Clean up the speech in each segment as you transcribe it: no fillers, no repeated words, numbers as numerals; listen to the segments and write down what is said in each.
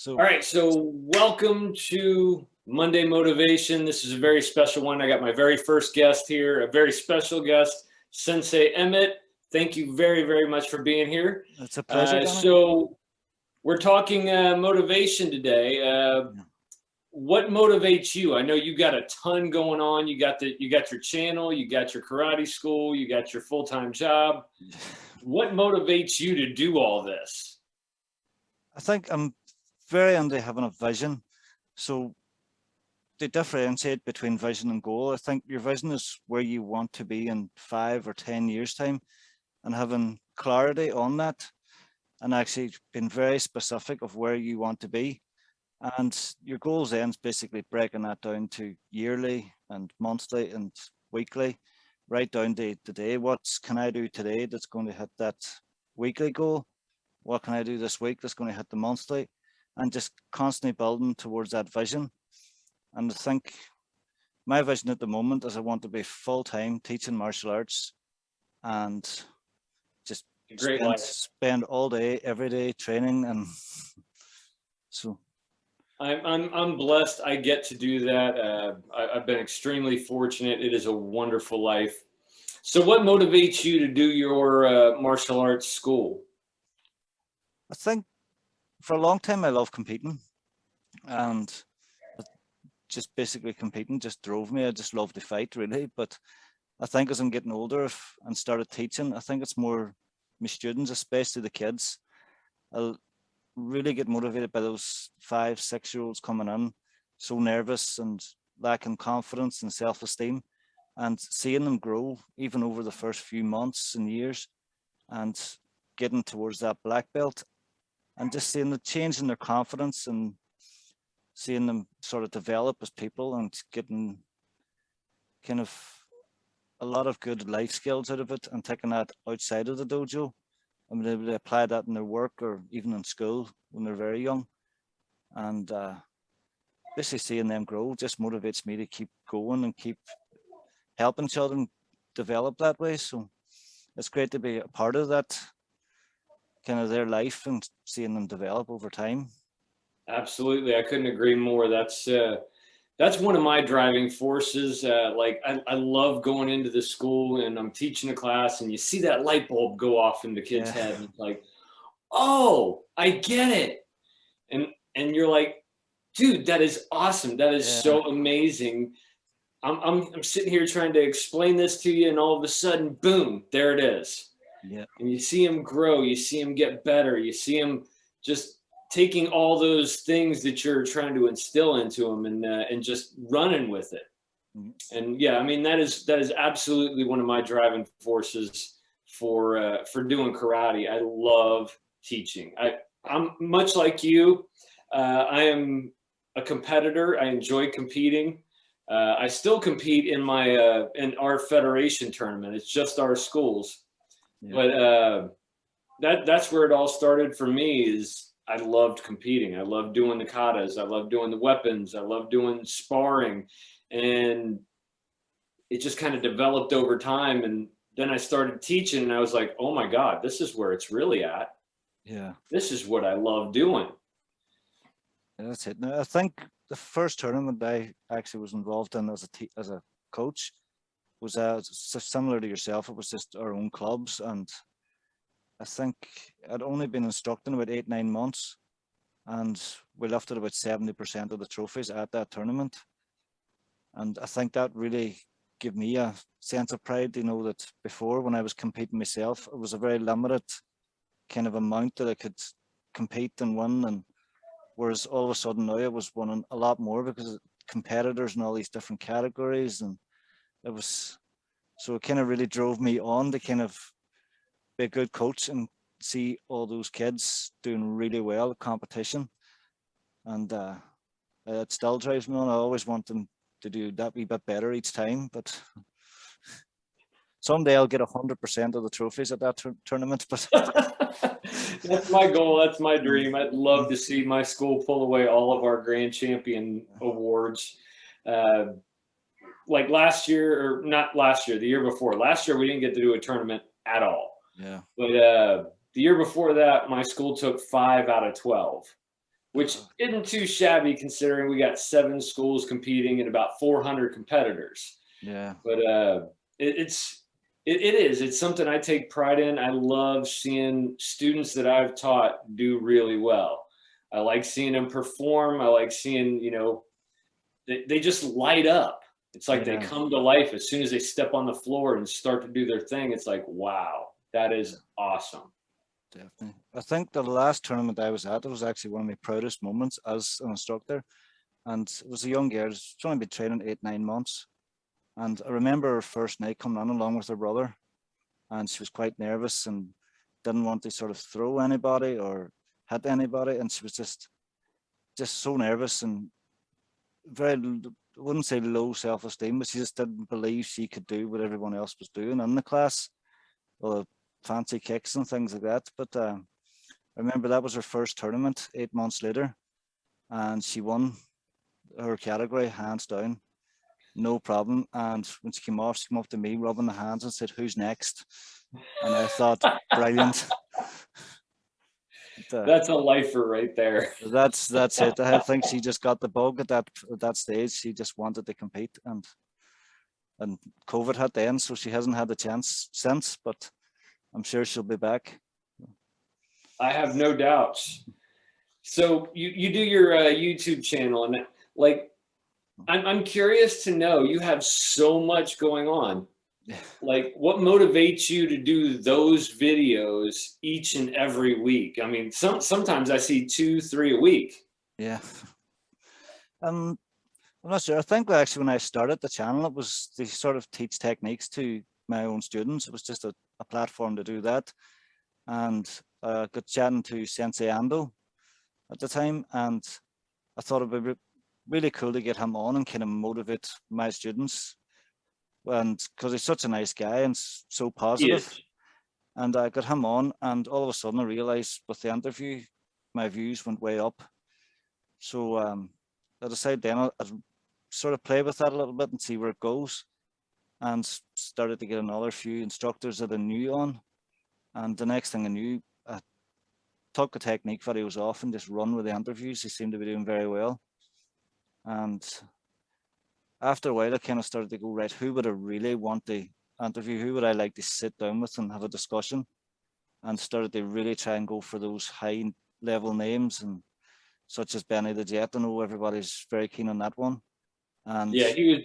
All right, so welcome to Monday Motivation. This is a very special one. I got my very first guest here, a very special guest, Sensei Emmett. Thank you very, very much for being here. It's a pleasure, Donnie. So we're talking motivation today. What motivates you? I know you got a ton going on. You got your channel, you got your karate school, you got your full-time job. What motivates you to do all this? I think I'm very into having a vision. So they differentiate between vision and goal. I think your vision is where you want to be in 5 or 10 years time, and having clarity on that and actually being very specific of where you want to be. And your goals then is basically breaking that down to yearly and monthly and weekly, right down to today. What can I do today that's going to hit that weekly goal? What can I do this week that's going to hit the monthly? And just constantly building towards that vision. And I think my vision at the moment is I want to be full-time teaching martial arts and just spend all day, every day training. And so I'm blessed. I get to do that. I've been extremely fortunate. It is a wonderful life. So what motivates you to do your martial arts school? I think for a long time, I loved competing, and just basically competing just drove me. I just loved to fight, really. But I think as I'm getting older and started teaching, I think it's more my students, especially the kids. I'll really get motivated by those 5, 6-year-olds coming in, so nervous and lacking confidence and self-esteem, and seeing them grow even over the first few months and years, and getting towards that black belt. And just seeing the change in their confidence and seeing them sort of develop as people and getting kind of a lot of good life skills out of it and taking that outside of the dojo. I mean, they apply that in their work or even in school when they're very young. And basically seeing them grow just motivates me to keep going and keep helping children develop that way. So it's great to be a part of that, kind of their life and seeing them develop over time. Absolutely. I couldn't agree more. That's one of my driving forces. Like I love going into the school and I'm teaching a class and you see that light bulb go off in the kid's head and it's like, oh, I get it. And you're like, dude, that is awesome. That is so amazing. I'm sitting here trying to explain this to you and all of a sudden, boom, there it is. Yeah. And you see him grow, you see him get better, you see him just taking all those things that you're trying to instill into him and just running with it. Mm-hmm. And yeah, I mean, that is absolutely one of my driving forces for doing karate. I love teaching. I'm much like you. I am a competitor. I enjoy competing. I still compete in in our federation tournament. It's just our schools. Yeah. But that's where it all started for me. Is I loved competing. I loved doing the katas. I loved doing the weapons. I loved doing sparring, and it just kind of developed over time. And then I started teaching, and I was like, oh my God, this is where it's really at. Yeah, this is what I love doing. Yeah, that's it. Now, I think the first tournament I actually was involved in as a coach was similar to yourself. It was just our own clubs, and I think I'd only been instructing about 8-9 months, and we lifted about 70% of the trophies at that tournament. And I think that really gave me a sense of pride, you know, that before when I was competing myself, it was a very limited kind of amount that I could compete and win. And whereas all of a sudden now I was winning a lot more because of competitors in all these different categories. And it was, so it kind of really drove me on to kind of be a good coach and see all those kids doing really well at competition. And it still drives me on. I always want them to do that wee bit better each time, but someday I'll get 100% of the trophies at that tournament. But that's my goal. That's my dream. I'd love to see my school pull away all of our grand champion awards. like last year, or not last year, the year before. Last year we didn't get to do a tournament at all. Yeah. But the year before that, my school took 5 out of 12, which isn't too shabby considering we got 7 schools competing and about 400 competitors. Yeah. But it's something I take pride in. I love seeing students that I've taught do really well. I like seeing them perform. I like seeing, they just light up. It's like they come to life as soon as they step on the floor and start to do their thing. It's like, wow, that is awesome. Definitely. I think the last tournament I was at, it was actually one of my proudest moments as an instructor. And it was a young girl, she's only been training 8-9 months. And I remember her first night coming on along with her brother, and she was quite nervous and didn't want to sort of throw anybody or hit anybody. And she was just so nervous and very, I wouldn't say low self-esteem, but she just didn't believe she could do what everyone else was doing in the class, or fancy kicks and things like that. But I remember that was her first tournament 8 months later, and she won her category hands down, no problem. And when she came up to me, rubbing the hands, and said, "Who's next?" And I thought, brilliant. That's a lifer right there. That's it. I think she just got the bug at that stage. She just wanted to compete, and COVID had to end, so she hasn't had the chance since. But I'm sure she'll be back. I have no doubts. So you do your YouTube channel, and like, I'm curious to know, you have so much going on. Like, what motivates you to do those videos each and every week? I mean, sometimes I see 2-3 a week. Yeah. I'm not sure. I think actually when I started the channel, it was to sort of teach techniques to my own students. It was just a platform to do that. And I got chatting to Sensei Emmett at the time, and I thought it would be really cool to get him on and kind of motivate my students. And because he's such a nice guy and so positive. And I got him on, and all of a sudden I realized with the interview, my views went way up. So I decided then I'd sort of play with that a little bit and see where it goes, and started to get another few instructors that I knew on. And the next thing I knew, I took the technique videos off and just run with the interviews. They seemed to be doing very well. And after a while, I kind of started to go, right, who would I really want to interview? Who would I like to sit down with and have a discussion? And started to really try and go for those high level names, and such as Benny the Jet. I know everybody's very keen on that one. And yeah, he was.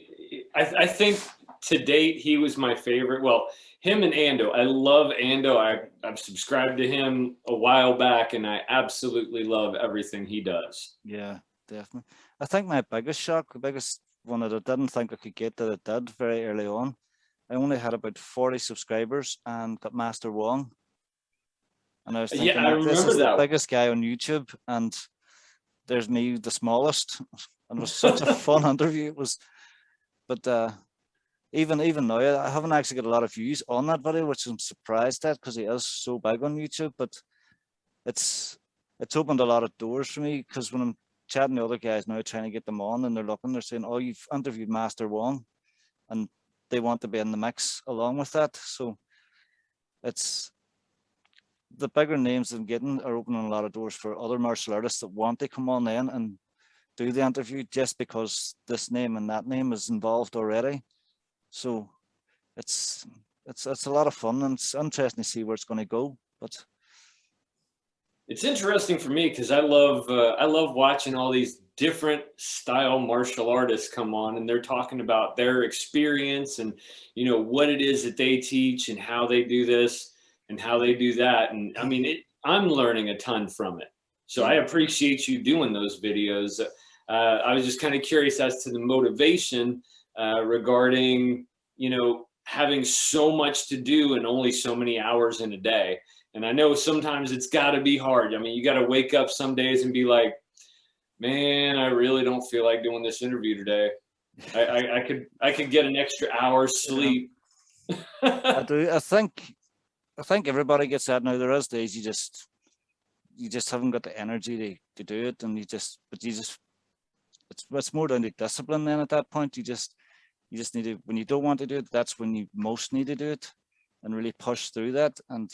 I think to date he was my favorite. Well, him and Ando. I love Ando. I've subscribed to him a while back, and I absolutely love everything he does. Yeah, definitely. I think my biggest shock, the biggest one that I didn't think I could get, that it did very early on, I only had about 40 subscribers and got Master Wong. And I was thinking, I remember this is that. the biggest guy on YouTube, and there's me, the smallest. And it was such a fun interview. It was, but even now, I haven't actually got a lot of views on that video, which I'm surprised at because he is so big on YouTube. But it's opened a lot of doors for me, because when I'm chatting to other guys now, trying to get them on, and they're saying, "Oh, you've interviewed Master Wong," and they want to be in the mix along with that. So it's the bigger names I'm getting are opening a lot of doors for other martial artists that want to come on then and do the interview, just because this name and that name is involved already. So it's a lot of fun, and it's interesting to see where it's going to go. But it's interesting for me because I love watching all these different style martial artists come on, and they're talking about their experience and what it is that they teach and how they do this and how they do that. And I mean, I'm learning a ton from it. So I appreciate you doing those videos. I was just kind of curious as to the motivation regarding, having so much to do and only so many hours in a day. And I know sometimes it's got to be hard. I mean, you got to wake up some days and be like, man, I really don't feel like doing this interview today. I could get an extra hour's sleep. I do. I think everybody gets that now. There is days you just haven't got the energy to do it, and it's more down to discipline then at that point. You just need to, when you don't want to do it, that's when you most need to do it and really push through that. And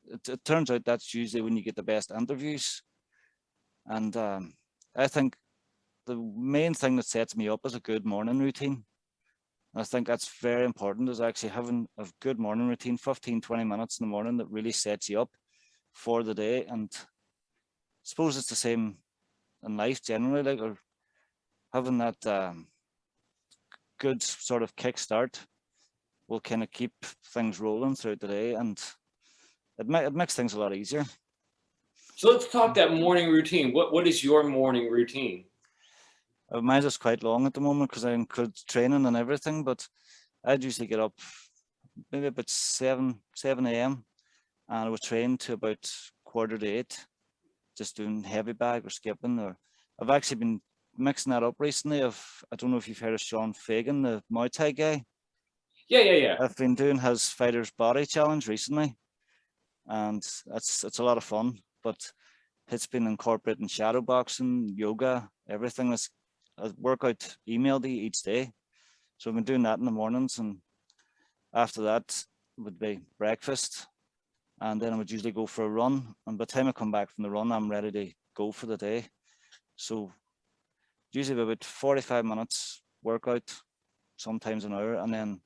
it turns out that's usually when you get the best interviews. And I think the main thing that sets me up is a good morning routine. I think that's very important, is actually having a good morning routine, 15, 20 minutes in the morning that really sets you up for the day. And I suppose it's the same in life generally, like, or having that good sort of kickstart will kind of keep things rolling throughout the day, and it makes things a lot easier. So let's talk that morning routine. What is your morning routine? Mine's is quite long at the moment because I include training and everything, but I'd usually get up maybe about 7 a.m. and I would train to about 7:45, just doing heavy bag or skipping. Or I've actually been mixing that up recently. I don't know if you've heard of Sean Fagan, the Muay Thai guy. Yeah. I've been doing his Fighter's Body Challenge recently, and it's a lot of fun. But it's been incorporating shadow boxing, yoga, everything. That's a workout emailed each day. So I've been doing that in the mornings, and after that would be breakfast, and then I would usually go for a run. And by the time I come back from the run, I'm ready to go for the day. So usually about 45 minutes workout, sometimes an hour, and then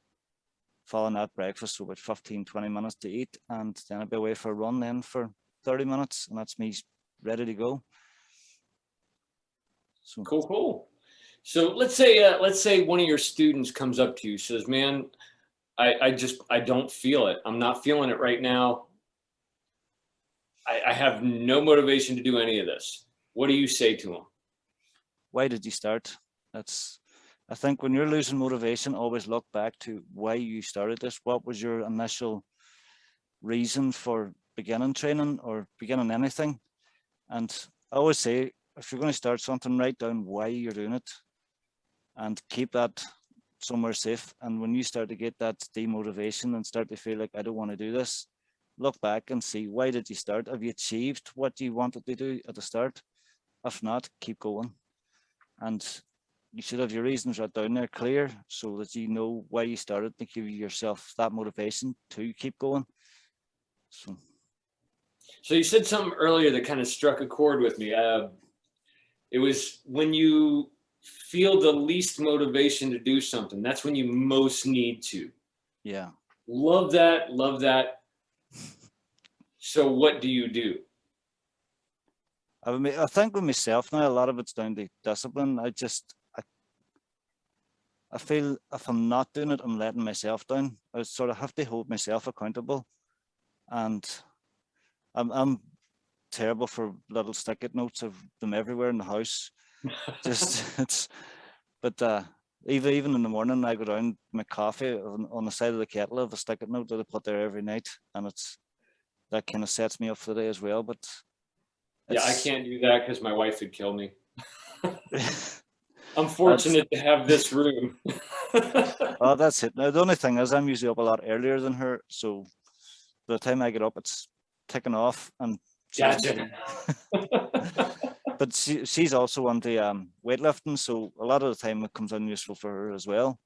following that breakfast, so about 15, 20 minutes to eat, and then I'd be away for a run then for 30 minutes, and that's me ready to go. So Cool. So let's say one of your students comes up to you, says, "Man, I don't feel it. I'm not feeling it right now. I have no motivation to do any of this." What do you say to them? why did you start? I think when you're losing motivation, always look back to why you started this. What was your initial reason for beginning training or beginning anything? And I always say, if you're going to start something, write down why you're doing it and keep that somewhere safe. And when you start to get that demotivation and start to feel like, I don't want to do this, look back and see, why did you start? Have you achieved what you wanted to do at the start? If not, keep going. And you should have your reasons right down there clear so that you know why you started, to give yourself that motivation to keep going. So you said something earlier that kind of struck a chord with me. It was when you feel the least motivation to do something, that's when you most need to. Yeah. Love that. So what do you do? I think with myself now, a lot of it's down to discipline. I feel if I'm not doing it, I'm letting myself down. I sort of have to hold myself accountable. And I'm terrible for little stick-it notes of them everywhere in the house. But even in the morning, I go down my coffee on the side of the kettle of a stick-it note that I put there every night, and that kind of sets me up for the day as well. But yeah, I can't do that because my wife would kill me. I'm fortunate to have this room. Oh, that's it. Now, the only thing is I'm usually up a lot earlier than her, so by the time I get up, it's ticking off. And gotcha. But she's also on the weightlifting, so a lot of the time it comes in useful for her as well.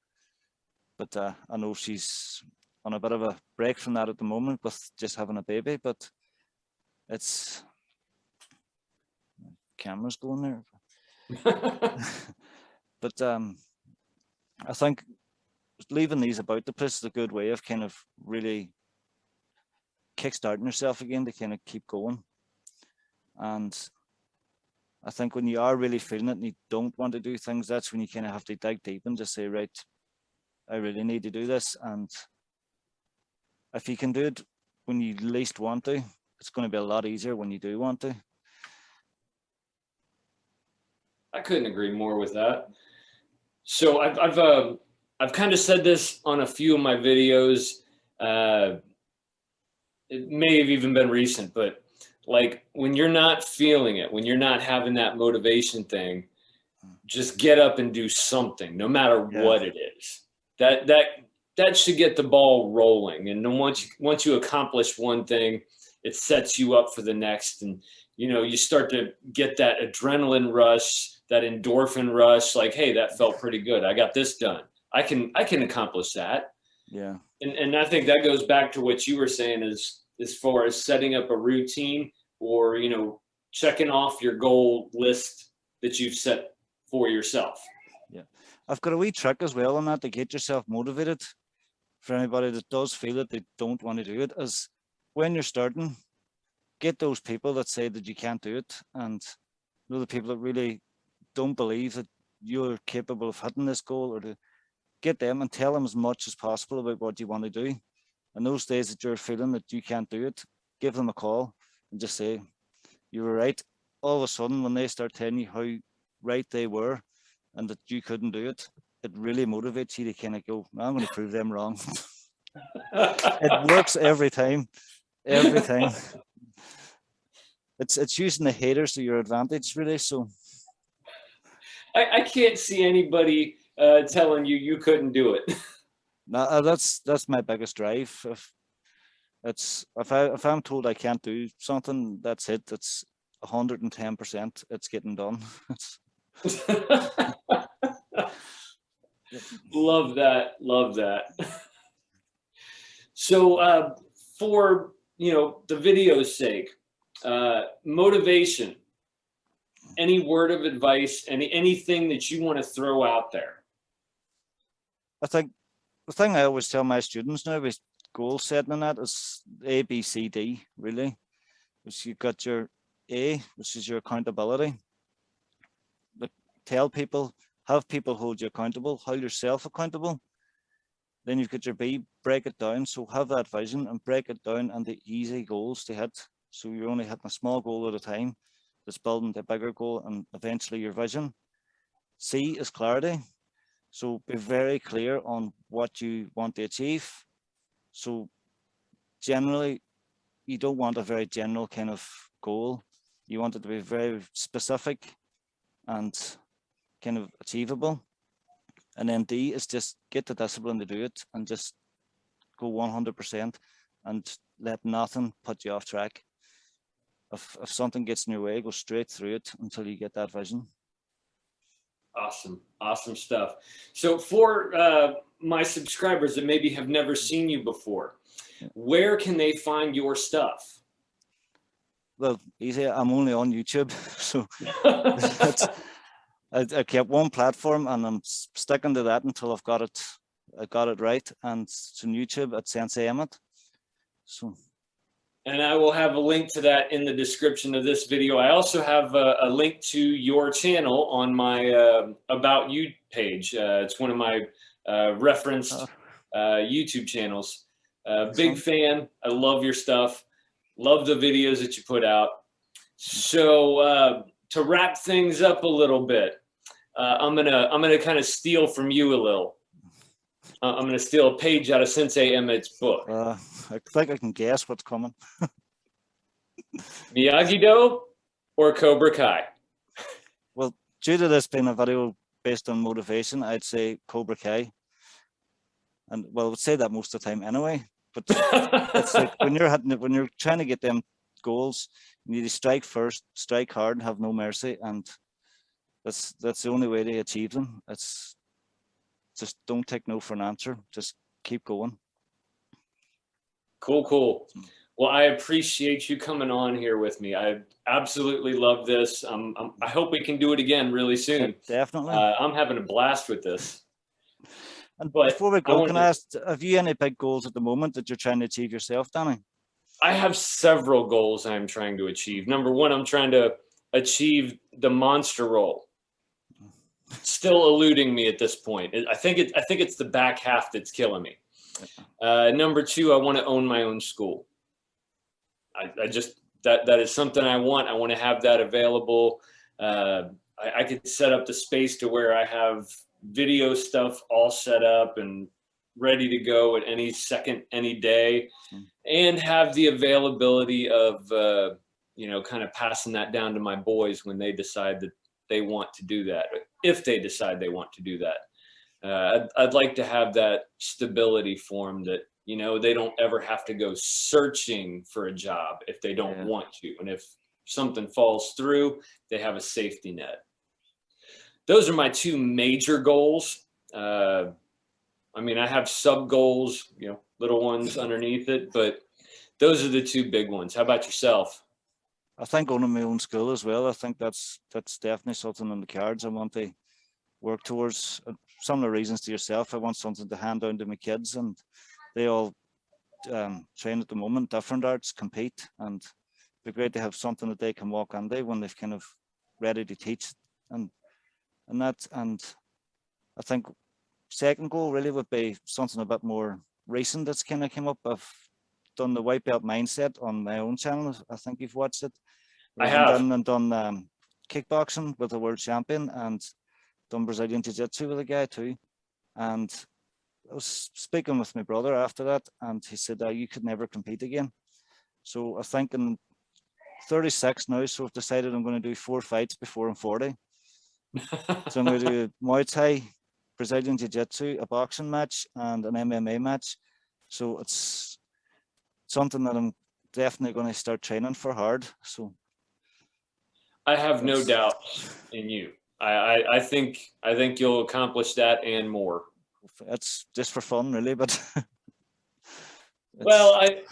But I know she's on a bit of a break from that at the moment with just having a baby, but it's cameras going there. But I think leaving these about the place is a good way of kind of really kickstarting yourself again to kind of keep going. And I think when you are really feeling it and you don't want to do things, that's when you kind of have to dig deep and just say, right, I really need to do this. And if you can do it when you least want to, it's going to be a lot easier when you do want to. I couldn't agree more with that. So I've kind of said this on a few of my videos. It may have even been recent, but like when you're not feeling it, when you're not having that motivation thing, just get up and do something, no matter what it is. That should get the ball rolling. And then once you accomplish one thing, it sets you up for the next. And you start to get that adrenaline rush, that endorphin rush, like, hey, that felt pretty good. I got this done. I can accomplish that. Yeah. And I think that goes back to what you were saying as far as setting up a routine, or, you know, checking off your goal list that you've set for yourself. Yeah. I've got a wee trick as well on that to get yourself motivated. For anybody that does feel that they don't want to do it, is when you're starting, get those people that say that you can't do it, and the people that really don't believe that you're capable of hitting this goal, or to get them and tell them as much as possible about what you want to do. And those days that you're feeling that you can't do it, give them a call and just say, you were right. All of a sudden, when they start telling you how right they were and that you couldn't do it, it really motivates you to kind of go, I'm going to prove them wrong. It works every time. Every time. It's using the haters to your advantage, really. So I can't see anybody telling you you couldn't do it. that's my biggest drive. If I'm told I can't do something, that's it. It's 110%. It's getting done. Love that. Love that. So for, you know, the video's sake, motivation, any word of advice, anything that you want to throw out there? I think the thing I always tell my students now is goal setting, and that is A, B, C, D, really. Which you've got your A, which is your accountability. But tell people, have people hold you accountable, hold yourself accountable. Then you've got your B, break it down. So have that vision and break it down into easy goals to hit. So you're only hitting a small goal at a time that's building the bigger goal and eventually your vision. C is clarity. So be very clear on what you want to achieve. So generally, you don't want a very general kind of goal. You want it to be very specific and kind of achievable. And then D is just get the discipline to do it and just go 100% and let nothing put you off track. If something gets in your way, go straight through it until you get that vision. Awesome. Awesome stuff. So for my subscribers that maybe have never seen you before, where can they find your stuff? Well, easy. I'm only on YouTube. So I kept one platform and I'm sticking to that until I got it right. And it's on YouTube at Sensei Emmett. So. And I will have a link to that in the description of this video. I also have a link to your channel on my About You page. It's one of my referenced YouTube channels. Big fan. I love your stuff. Love the videos that you put out. So to wrap things up a little bit, I'm gonna kind of steal from you a little. I'm gonna steal a page out of Sensei Emmett's book. I think I can guess what's coming. Miyagi-Do or Cobra Kai? Well, due to this being a video based on motivation, I'd say Cobra Kai. And well, I would say that most of the time anyway. But it's like when you're trying to get them goals, you need to strike first, strike hard, and have no mercy. And that's the only way to achieve them. It's just don't take no for an answer. Just keep going. Cool. Well, I appreciate you coming on here with me. I absolutely love this. I hope we can do it again really soon. Definitely. I'm having a blast with this. And before we go, can I ask, have you any big goals at the moment that you're trying to achieve yourself, Danny? I have several goals I'm trying to achieve. Number one, I'm trying to achieve the monster roll. Still eluding me at this point. I think it's the back half that's killing me. Number two, I want to own my own school. I just that is something I want. I want to have that available. I could set up the space to where I have video stuff all set up and ready to go at any second, any day, and have the availability of kind of passing that down to my boys when they decide that they want to do that, if they decide they want to do that. I'd like to have that stability for them, that they don't ever have to go searching for a job if they don't want to, and if something falls through, they have a safety net. Those are my two major goals. I mean, I have sub goals, you know, little ones underneath it, but those are the two big ones. How about yourself? I think owning my own school as well. I think that's definitely something on the cards. I want to work towards. Similar reasons to yourself. I want something to hand down to my kids, and they all train at the moment, different arts, compete, and it'd be great to have something that they can walk into when they've kind of ready to teach, and that. And I think second goal really would be something a bit more recent that's kind of came up. I've done the white belt mindset on my own channel. I think you've watched it. I I went have. in and done kickboxing with a world champion and done Brazilian jiu-jitsu with a guy too. And I was speaking with my brother after that, and he said, you could never compete again. So I think in 36 now, so I've decided I'm going to do 4 fights before I'm 40. So I'm going to do Muay Thai, Brazilian Jiu-Jitsu, a boxing match, and an MMA match. So it's something that I'm definitely going to start training for hard. So I have no doubt in you. I think you'll accomplish that and more. It's just for fun, really, but well, I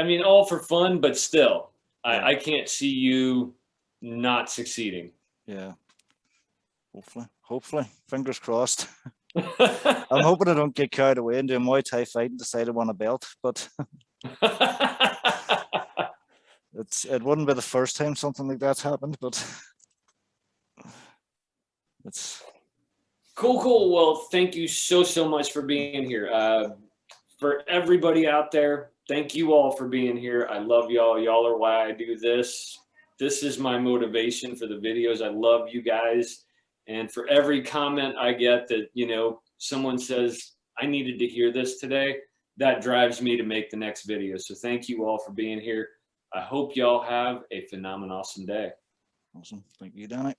mean, all for fun, but still, yeah. I can't see you not succeeding. Yeah, hopefully, fingers crossed. I'm hoping I don't get carried away and do a Muay Thai fight and decide I want a belt, but it wouldn't be the first time something like that's happened, but it's cool. Well, thank you so much for being here. For everybody out there, thank you all for being here. I love y'all. Y'all are why I do this. This is my motivation for the videos. I love you guys. And for every comment I get that, you know, someone says, I needed to hear this today, that drives me to make the next video. So thank you all for being here. I hope y'all have a phenomenal, awesome day. Awesome. Thank you, Danny.